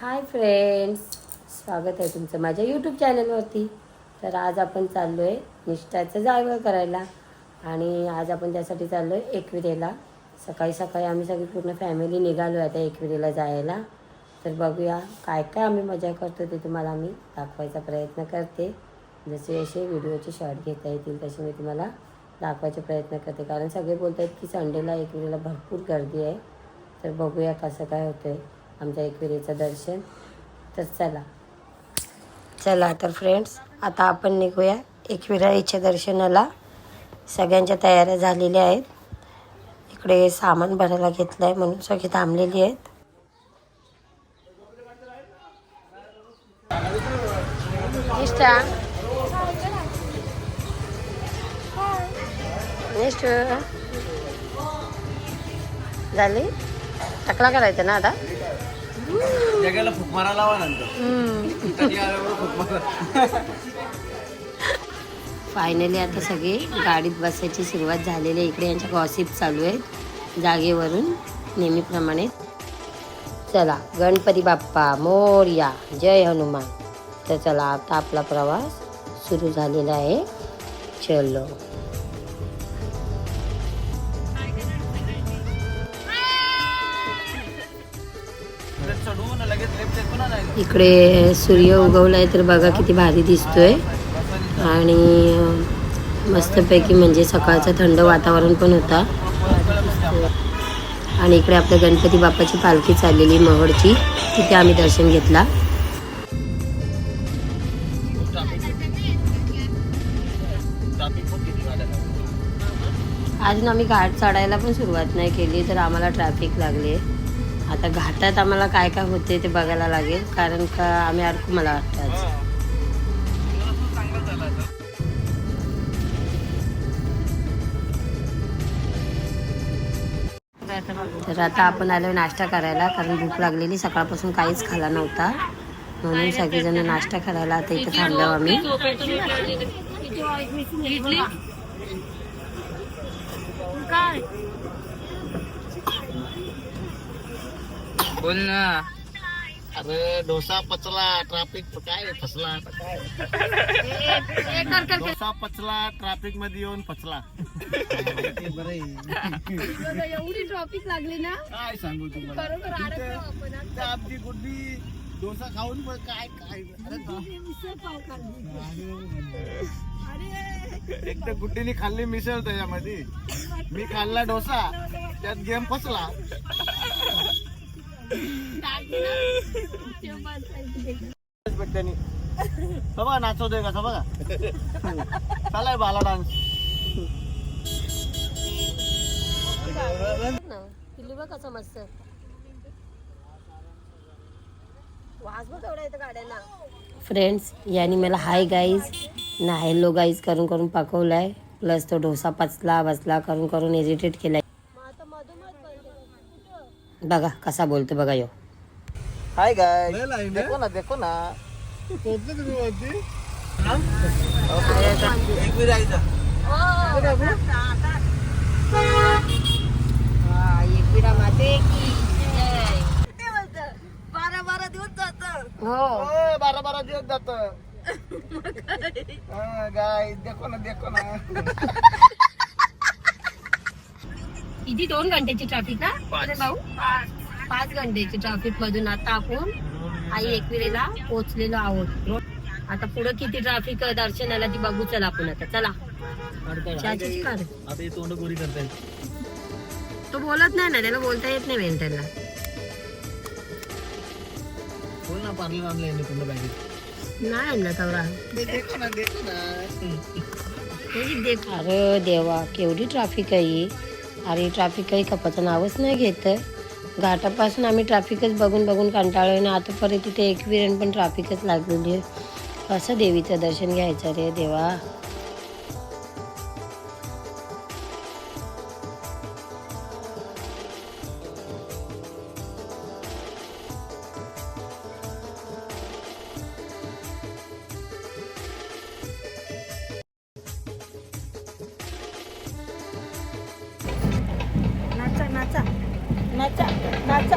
Hi friends, स्वागत आहे तुमचं माझ्या यूट्यूब चॅनलवरती. तर आज आपण चाललो आहे निष्ठाचं जायवळ करायला आणि आज आपण त्यासाठी चाललो आहे एकविरेला. सकाळी सकाळी आम्ही सगळी पूर्ण फॅमिली निघालो आहे त्या एकविरेला जायला. तर बघूया काय काय आम्ही मजा करतो ते तुम्हाला मी दाखवायचा प्रयत्न करते. जसे जसे व्हिडिओचे शॉर्ट घेता येतील तसे मी तुम्हाला दाखवायचा प्रयत्न करते, कारण सगळे बोलत आहेत की संडेला एकविरेला भरपूर गर्दी आहे. तर बघूया कसं काय होतं आहे आमच्या एकविरेचं दर्शन. तर चला तर फ्रेंड्स, आता आपण निघूया एकविराईच्या दर्शनाला. सगळ्यांच्या तयाऱ्या झालेल्या आहेत. इकडे सामान भरायला घेतलं आहे म्हणून सगळी थांबलेली आहेत. निष्ठा निष्ठा झाली, टकला करायचं ना आता. जगाला फुक मारा लावा नंतर. फायनली आता सगळे गाडीत बसायची सुरुवात झालेली आहे. इकडे यांच्या गॉसिप चालू आहेत जागेवरून नेहमीप्रमाणे. चला, गणपती बाप्पा मोरया, जय हनुमान. तर चला आता आपला प्रवास सुरू झालेला आहे. चलो. इकडे सूर्य उगवलाय तर बघा किती भारी दिसतोय आणि मस्तपैकी म्हणजे सकाळचं थंड वातावरण पण होता. आणि इकडे आपल्या गणपती बाप्पाची पालखी चाललेली महडची, तिथे आम्ही दर्शन घेतला. अजून आम्ही घाट चढायला पण सुरुवात नाही केली तर आम्हाला ट्रॅफिक लागले. आता घाटात आम्हाला काय काय होते ते बघायला लागेल, कारण का आम्ही अडकू मला वाटतं आज. तर आता आपण आलो नाश्ता करायला, कारण भूक लागलेली, सकाळपासून काहीच खाला नव्हता म्हणून सगळेजण नाश्ता करायला आता इथे थांबलो आम्ही. बोल ना. अरे डोसा पचला, ट्रॅफिक काय फसला. डोसा पचला, ट्रॅफिक मध्ये येऊन फसला. एवढी ट्रॉफिक लागली ना, काय सांगू तुम्हाला. आपली गुड्डी डोसा खाऊन काय काय एक तर गुड्डीने खाल्ली मिसळ त्याच्यामध्ये, मी खाल्ला डोसा, त्यात गेम फसला. बघा नाचवतोय कसा बघा. चालाय बाला डान्स. पिल्लू बघ कसं मस्त वास बघ एवढा येतं गाड्यांना. फ्रेंड्स, याने मला हाय गाईज ना हॅलो गाईज करून करून पकवलाय, प्लस तो डोसा पचला बसला करून करून एजिटेट केलाय. बघा कसा बोलतो बघा यो. हाय गाय, देखो ना देखो ना. बारा बारा दिवस जात गाय. देखो ना देखो ना. किती 2 घंट्याची ट्रॅफिक ना भाऊ. 5 घंट्याची ट्रॅफिक मधून आता आपण आई एकविरेला पोहोचलेलो आहोत. आता पुढे किती ट्रॅफिक दर्शनाला ती बघू. चला आपण आता. चला तोंड गोरी करताय. तो बोलत नाही ना, त्याला बोलता येत नाही वेंटरला. बोल ना, पार्लर आणलंय पूर्ण बॅगेत. नाही ना तवरा. देखो ना देखो ना. अरे देवा, केवढी ट्रॅफिक आहे. अरे ट्रॅफिक काही कपाचं नावच नाही घेत. घाटापासून आम्ही ट्रॅफिकच बघून बघून कंटाळलोय ना, आता परत तिथे एकविरेन पण ट्रॅफिकच लागलेली आहे. कसं देवीचं दर्शन घ्यायचं रे देवा. नाचा नाचा नाचा नाचा.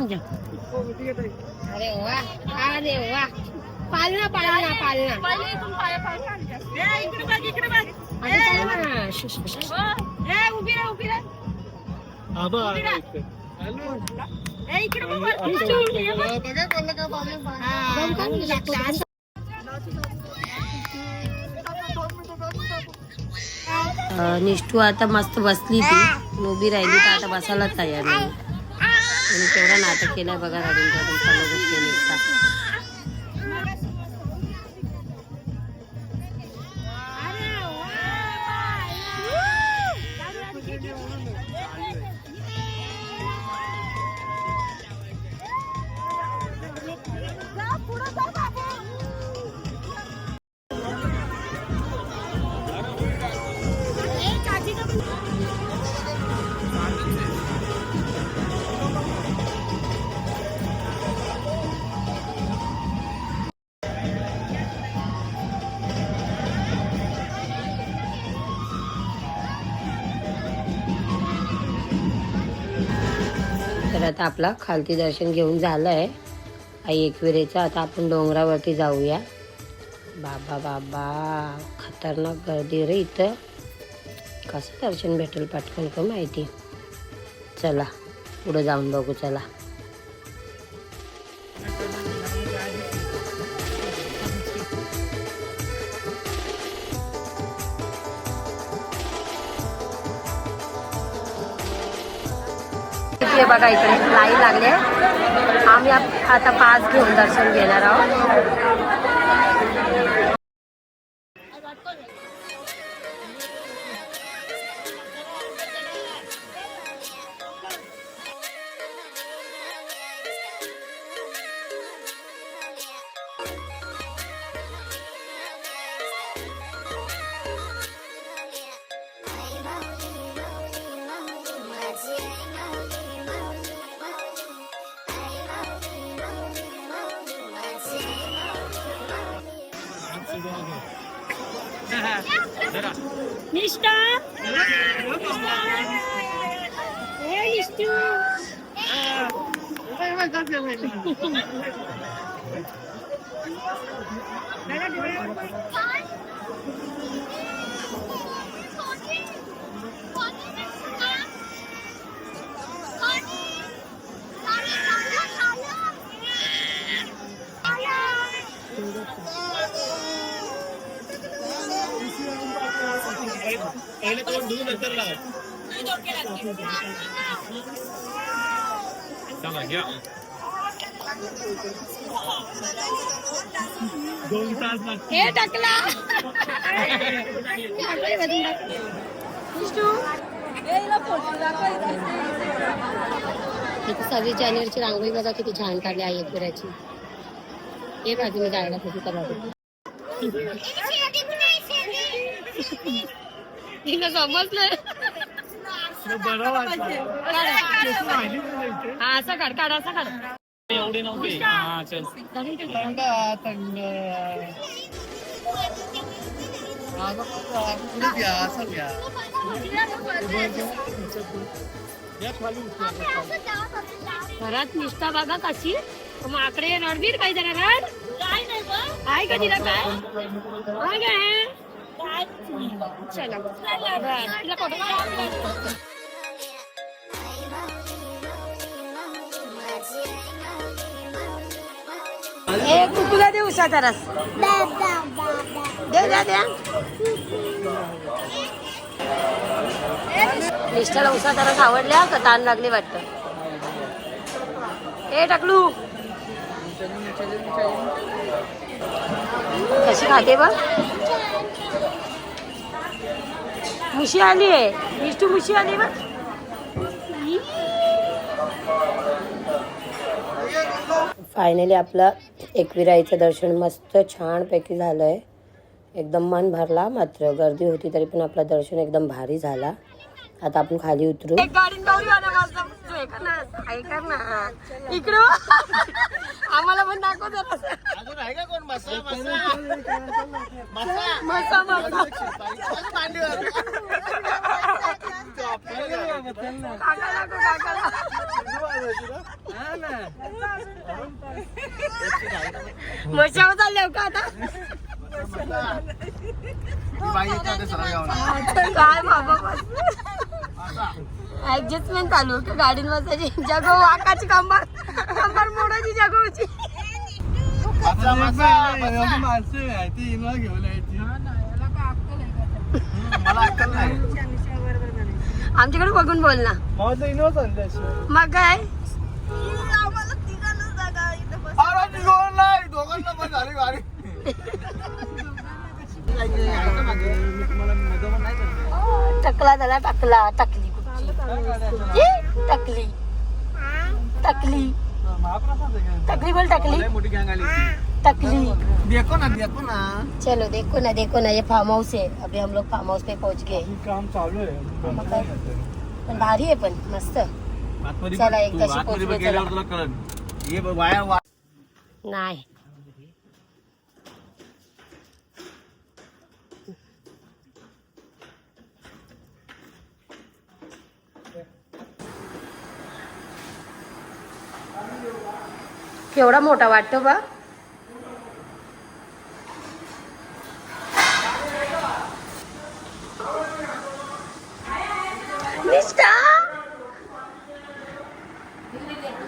आमच्या. अरे वा, अरे वा. पालना पालना पालना. उभी राहा उभी राहा. निष्ठू आता मस्त बसली ती उभी राहिली तर आता बसायला तयार नाही आणि केवढा नाटक केलाय बघा रडून रडून चालू गोष्टी निष्ठा. तर आता आपला खालती दर्शन घेऊन झालं आहे आई एकविरेचं. आता आपण डोंगरावरती जाऊया. बाबा बाबा खतरनाक गर्दी रे इथं. कसं दर्शन भेटेल पटकन का माहिती. चला पुढे जाऊन बघू. चला बघा इकडे लाईन लागले. आम्ही आता पास घेऊन दर्शन घेणार आहोत. निष्ठा हे टाकला. इथे 26 जानेवारीची रांगोळी बघा किती छान काढली आहे एकविराची. हे बाजू मी जायला होती तर तिला समजलं. हा असं काढ काढ असं काढ. एवढे नव्हते. घरात निष्ठा बघा कशी माकडे रणवीर काही जरा रड आहे का तिला काय चला तिला फोटो एक कुकुला दे उषा तरस दे द्या द्या. निष्ठाला उषा तरस आवडल्या का ताण लागली वाटतं. हे टाकलू कशी खाते बघ. मुशी आली आहे निष्ठू मुशी आली बघ. फायनली आपलं एकविराईचं दर्शन मस्त छानपैकी झालं आहे. एकदम मन भरला. मात्र गर्दी होती तरी पण आपलं दर्शन एकदम भारी झाला. आता आपण खाली उतरू. इकडं आम्हाला पण दाखव मशावर चालले का आता काय बाबा ऍडजस्टमेंट चालू का गाडीन बसायची जगो वाकाची कंबर कंबर मोडायची जगोची आमच्याकडे बघून बोल ना मग काय टकला झाला टकला टकली टकली टकली टकली बोल टकली टकली देखो ना ये फार्म हाउस है अभी हम लोग फार्म हाउस पे पहुंच गए काम चालू आहे पण भारी आहे पण मस्त चला एकदाशी पोहोचलो नाही केवढा मोठा वाटतो बा निष्ठा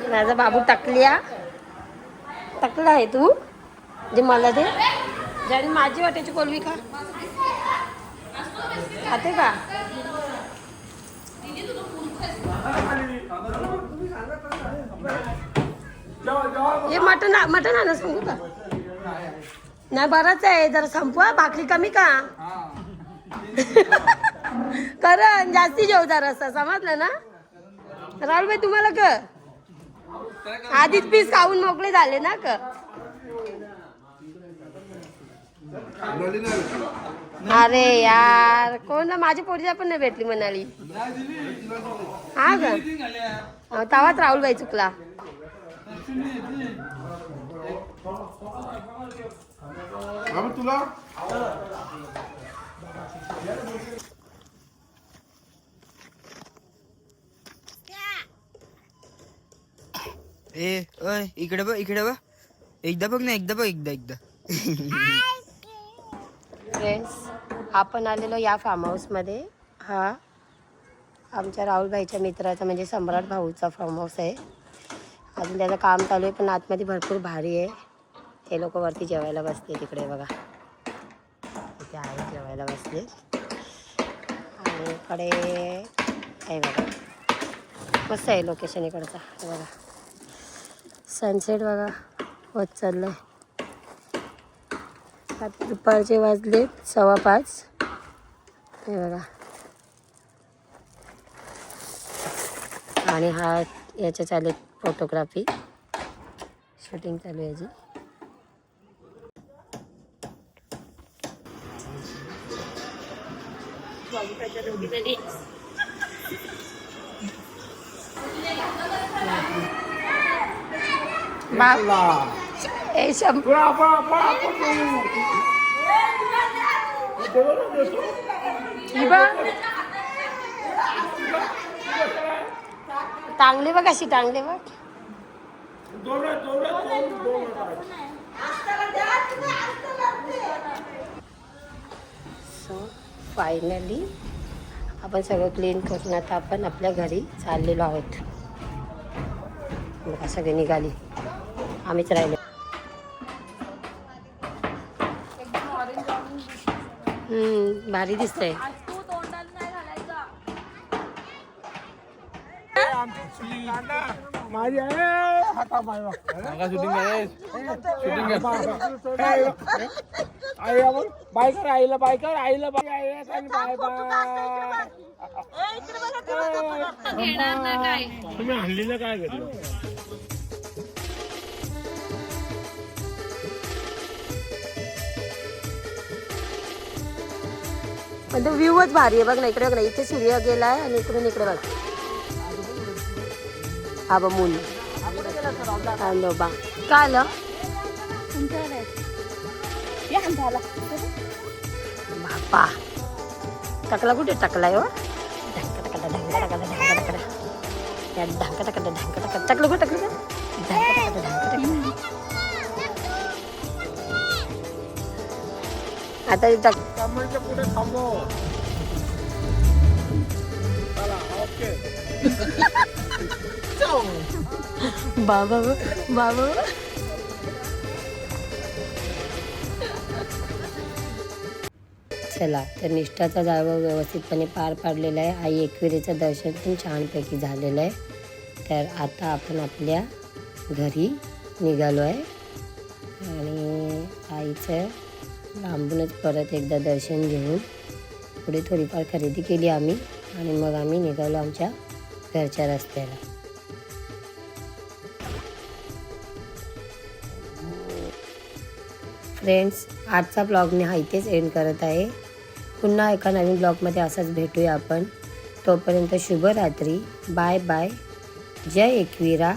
माझा बाबू टकल्या टकला आहे तू जे मला दे ज्याने माझी वाट्याची कोलवी खा खाते का हे मटण मटण आणा सांगू का नाही बरंच आहे जरा संपवा भाकरी कमी का कारण जास्ती जेव जरा असं समजलं ना राहुल भाई तुम्हाला क आधीच पीस खाऊन मोकळे झाले ना क अरे यार कोण माझ्या पोरीला पण नाही भेटली म्हणाली हा का तवाच राहुल भाई चुकला तुला इकडे बघ एकदा बघ ना एकदा फ्रेंड्स आपण आलेलो या फार्म हाऊसमध्ये हा आमच्या राहुलभाईच्या मित्राचा म्हणजे सम्राट भाऊचा फार्म हाऊस आहे अजून त्याचं काम चालू आहे पण आतमध्ये भरपूर भारी आहे हे लोक वरती जेवायला बसले तिकडे बघा इथे आहे जेवायला बसले आणि इकडे आहे बघा मस्त आहे लोकेशन इकडचं हे बघा सनसेट बघा होत चाललं आहे आता दुपारचे वाजले 5:15 हे बघा आणि हा याच्या चालू फोटोग्राफी शूटिंग चालू आहे याची टांगले बघ अशी टांगले बघ सो फायनली आपण सगळं क्लीन करून आता आपण आपल्या घरी चाललेलो आहोत बघा सगळे निघाली आम्हीच राहिलो भारी दिसतंय माझी आहे हाता आई आपण बायकर आईला बायकर आईला बाय बाय बाय तुम्ही हल्लीला काय घेतलं पण तो व्ह्यूच भारी आहे बघ ना इकडे बघ ना इथे सूर्य गेलाय आणि इकडून इकडे बघ हा बा मूल बा काय आलं बापा टकला कुठे टकलाय हो या ढाका टाका टाकलं का टाकलं का आता हे टाक. कमलच्या पुढे थांबो. चला, ओके. जाऊ. बाबा बाबा चला तर निष्ठाचा जावळ व्यवस्थितपणे पार पाडलेला आहे. आई एकविरेचं दर्शन पण छानपैकी झालेलं आहे. तर आता आपण आपल्या घरी निघालो आहे आणि आईचं लांबूनच परत एकदा दर्शन घेऊन पुढे थोडीफार खरेदी केली आम्ही आणि मग आम्ही निघालो आमच्या घरच्या रस्त्याला. फ्रेंड्स, आजचा ब्लॉग मी हा इथेच एंड करत आहे. पुन्हा एका नवीन ब्लॉगमध्ये असंच भेटूया आपण. तोपर्यंत शुभरात्री. Bye bye. जय एकविरा.